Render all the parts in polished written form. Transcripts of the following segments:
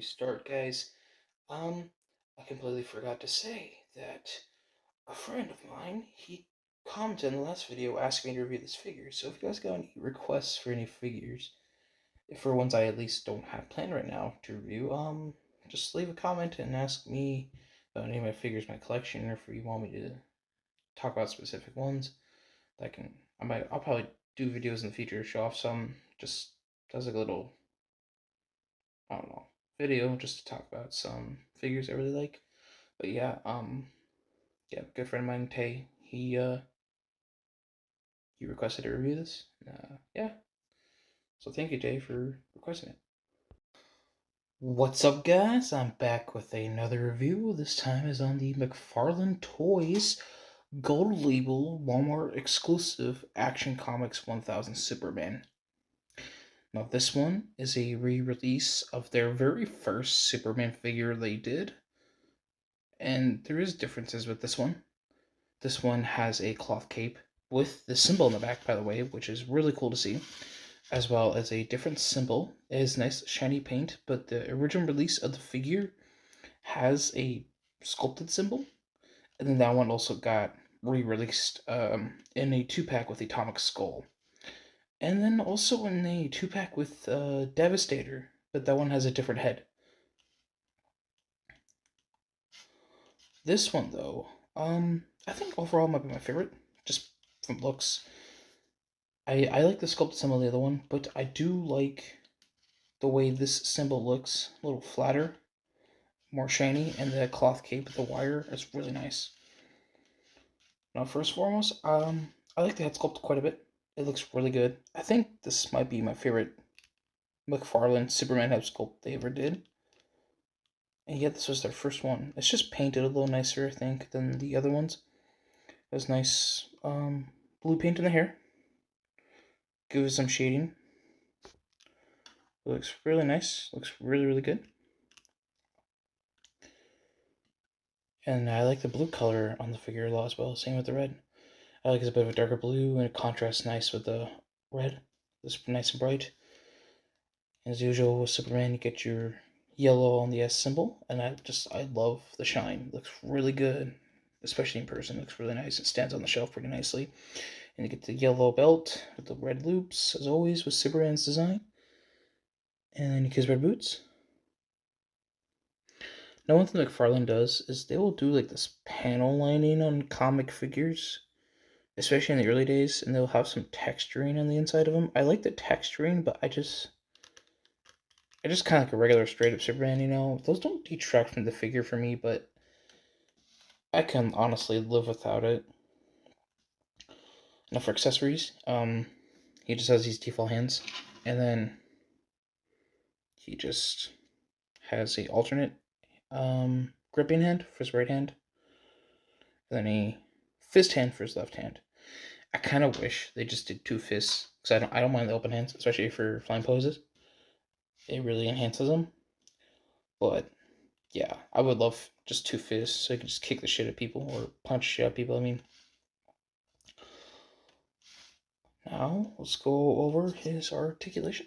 we start, guys, I completely forgot to say that a friend of mine, he commented in the last video asking me to review this figure. So if you guys got any requests for any figures, for ones I at least don't have planned right now to review, just leave a comment and ask me about any of my figures, my collection, or if you want me to talk about specific ones. I'll probably do videos in the future, show off some, just as like a little, I don't know, video just to talk about some figures I really like. But yeah, good friend of mine, Tay, he requested to review this. Yeah, so thank you, Tay, for requesting it. What's up, guys? I'm back with another review. This time is on the McFarlane Toys Gold Label Walmart exclusive Action Comics 1000 Superman. Now, this one is a re-release of their very first Superman figure they did, and there is differences with this one. This one has a cloth cape with the symbol in the back, by the way, which is really cool to see, as well as a different symbol. It is nice shiny paint, but the original release of the figure has a sculpted symbol, and then that one also got re-released in a 2-pack with Atomic Skull. And then also in a 2-pack with Devastator, but that one has a different head. This one, though, I think overall might be my favorite, just from looks. I like the sculpted symbol of the other one, but I do like the way this symbol looks, a little flatter, more shiny, and the cloth cape with the wire is really nice. Now, first and foremost, I like the head sculpt quite a bit. It looks really good. I think this might be my favorite McFarlane Superman head sculpt they ever did. And yet this was their first one. It's just painted a little nicer, I think, than the other ones. There's nice blue paint in the hair. Give it some shading. It looks really nice. Looks really, really good. And I like the blue color on the figure a lot as well. Same with the red. I like it's a bit of a darker blue and it contrasts nice with the red. It's nice and bright. As usual with Superman, you get your yellow on the S symbol, and I love the shine. It looks really good, especially in person. It looks really nice. It stands on the shelf pretty nicely. And you get the yellow belt with the red loops, as always, with Superman's design. And then you get his red boots. Now, one thing McFarlane does is they will do like this panel lining on comic figures, especially in the early days, and they'll have some texturing on the inside of them. I like the texturing, but I just kind of like a regular straight up Superman, you know? Those don't detract from the figure for me, but I can honestly live without it. Now for accessories, he just has these default hands, and then he just has a alternate gripping hand for his right hand, and then a fist hand for his left hand. I kind of wish they just did 2 fists, because I don't mind the open hands, especially for flying poses. It really enhances them. But yeah, I would love just 2 fists so I can just kick the shit at people or punch shit at people. I mean, now let's go over his articulation.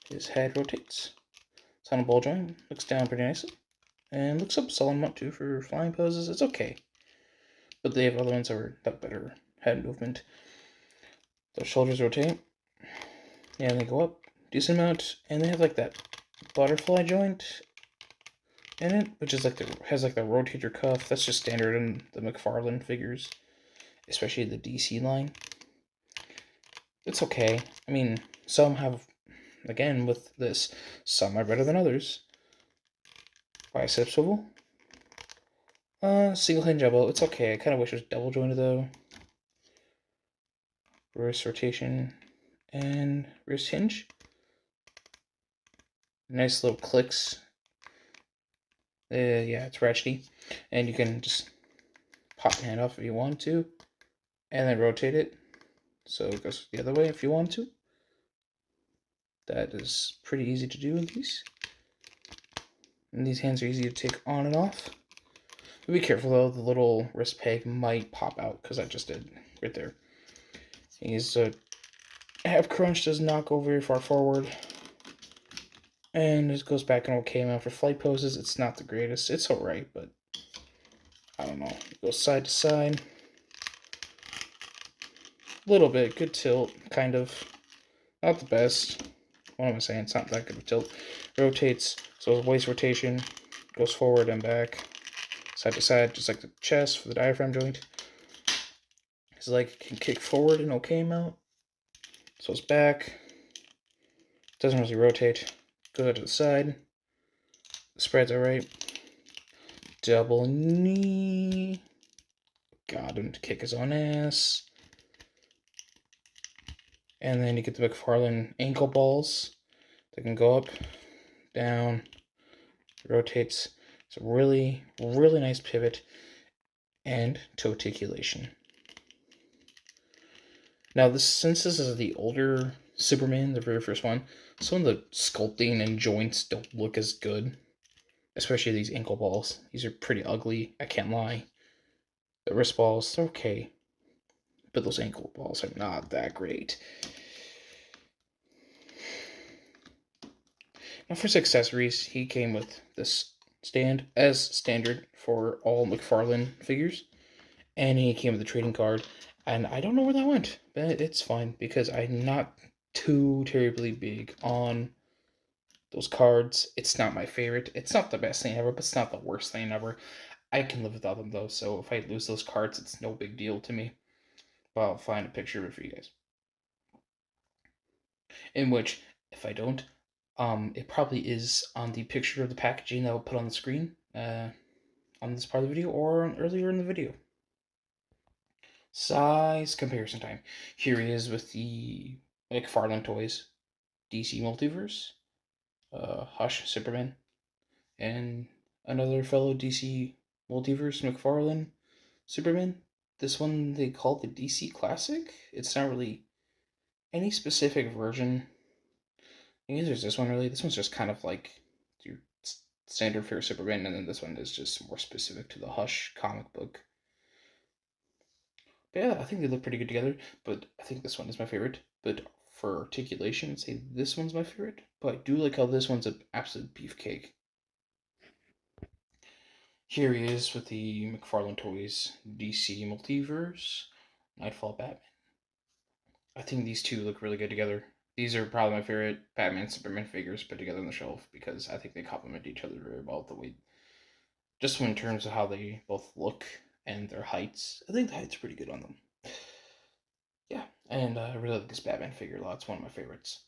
His head rotates. It's on a ball joint. Looks down pretty nicely, and looks up solid amount too for flying poses. It's okay, but they have other ones that have better head movement. The shoulders rotate. Yeah, they go up decent amount, and they have like that butterfly joint in it, which is like has like the rotator cuff. That's just standard in the McFarlane figures, especially the DC line. It's okay. I mean, some have, again with this, some are better than others. Bicep swivel. Single hinge elbow. It's okay. I kind of wish it was double jointed though. Wrist rotation and wrist hinge. Nice little clicks. Yeah, it's ratchety, and you can just pop your hand off if you want to, and then rotate it so it goes the other way if you want to. That is pretty easy to do with these. And these hands are easy to take on and off. But be careful though, the little wrist peg might pop out, because I just did right there. His ab crunch does not go very far forward. And it goes back in okay amount for flight poses. It's not the greatest. It's alright, but I don't know. It goes side to side. A little bit. Good tilt, kind of. Not the best. What am I saying? It's not that good of a tilt. Rotates, so waist rotation. Goes forward and back. Side to side, just like the chest for the diaphragm joint. His leg can kick forward in okay amount. So it's back. Doesn't really rotate. Goes out to the side. Spreads alright. Double knee. Got him to kick his own ass. And then you get the McFarlane ankle balls. They can go up, down, rotates. It's a really, really nice pivot and toe articulation. Now, since this is the older Superman, the very first one, some of the sculpting and joints don't look as good, especially these ankle balls. These are pretty ugly, I can't lie. The wrist balls, they're okay, but those ankle balls are not that great. Now, for his accessories, he came with this stand as standard for all McFarlane figures, and he came with a trading card. And I don't know where that went, but it's fine because I'm not too terribly big on those cards. It's not my favorite. It's not the best thing ever, but it's not the worst thing ever. I can live without them though, so if I lose those cards, it's no big deal to me. But I'll find a picture of it for you guys. In which, if I don't, it probably is on the picture of the packaging that I'll put on the screen on this part of the video or earlier in the video. Size comparison time. Here he is with the McFarlane Toys DC Multiverse, Hush Superman, and another fellow DC Multiverse McFarlane Superman. This one they call the DC Classic. It's not really any specific version. I guess there's this one really. This one's just kind of like your standard fare Superman, and then this one is just more specific to the Hush comic book. But yeah, I think they look pretty good together, but I think this one is my favorite. But for articulation, I'd say this one's my favorite. But I do like how this one's an absolute beefcake. Here he is with the McFarlane Toys DC Multiverse Nightfall Batman. I think these two look really good together. These are probably my favorite Batman Superman figures put together on the shelf because I think they complement each other very well. The way, just in terms of how they both look and their heights, I think the height's pretty good on them. Yeah, and I really like this Batman figure a lot. It's one of my favorites.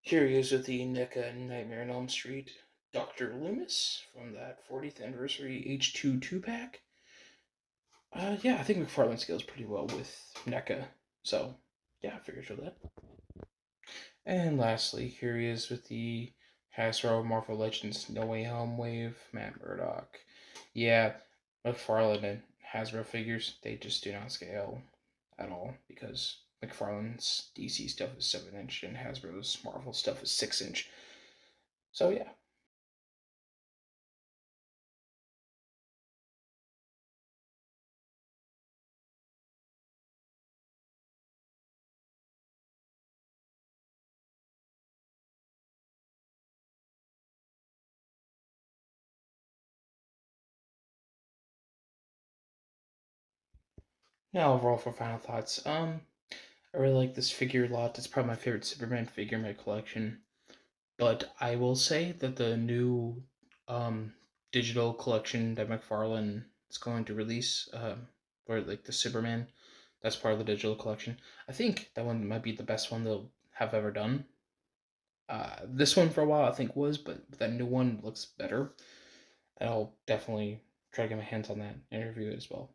Here he is with the NECA Nightmare on Elm Street Dr. Loomis from that 40th anniversary H2 2-pack. Yeah, I think McFarlane scales pretty well with NECA, so yeah, I figured show that. And lastly, here he is with the Hasbro Marvel Legends No Way Home Wave Matt Murdock. Yeah, McFarlane and Hasbro figures, they just do not scale at all because McFarlane's DC stuff is 7-inch and Hasbro's Marvel stuff is 6-inch. So yeah. Now overall for final thoughts, I really like this figure a lot. It's probably my favorite Superman figure in my collection. But I will say that the new digital collection that McFarlane is going to release, or like the Superman, that's part of the digital collection. I think that one might be the best one they'll have ever done. This one for a while I think was, but that new one looks better. And I'll definitely try to get my hands on that and review it as well.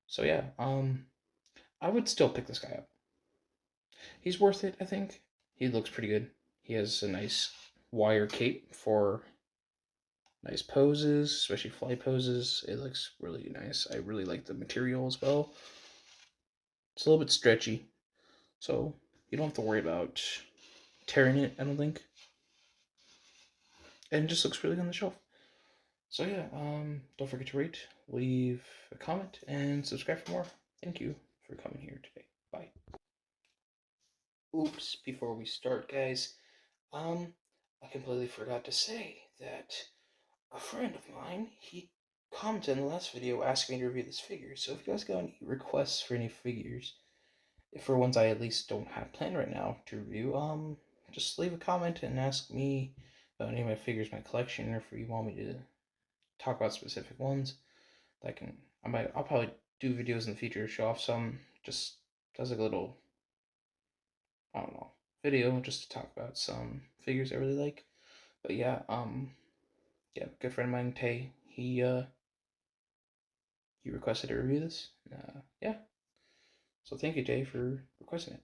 So yeah, I would still pick this guy up. He's worth it, I think. He looks pretty good. He has a nice wire cape for nice poses, especially flight poses. It looks really nice. I really like the material as well. It's a little bit stretchy, so you don't have to worry about tearing it, I don't think. And it just looks really good on the shelf. So yeah, don't forget to rate, leave a comment, and subscribe for more. Thank you for coming here today. Bye. Oops, before we start, guys, I completely forgot to say that a friend of mine, he commented in the last video asking me to review this figure. So if you guys got any requests for any figures, for ones I at least don't have planned right now to review, just leave a comment and ask me about any of my figures, my collection, or if you want me to talk about specific ones. I'll probably do videos in the future to show off some, just as like a little, I don't know, video just to talk about some figures I really like. But yeah, good friend of mine, Tay, he requested to review this. Yeah. So thank you, Tay, for requesting it.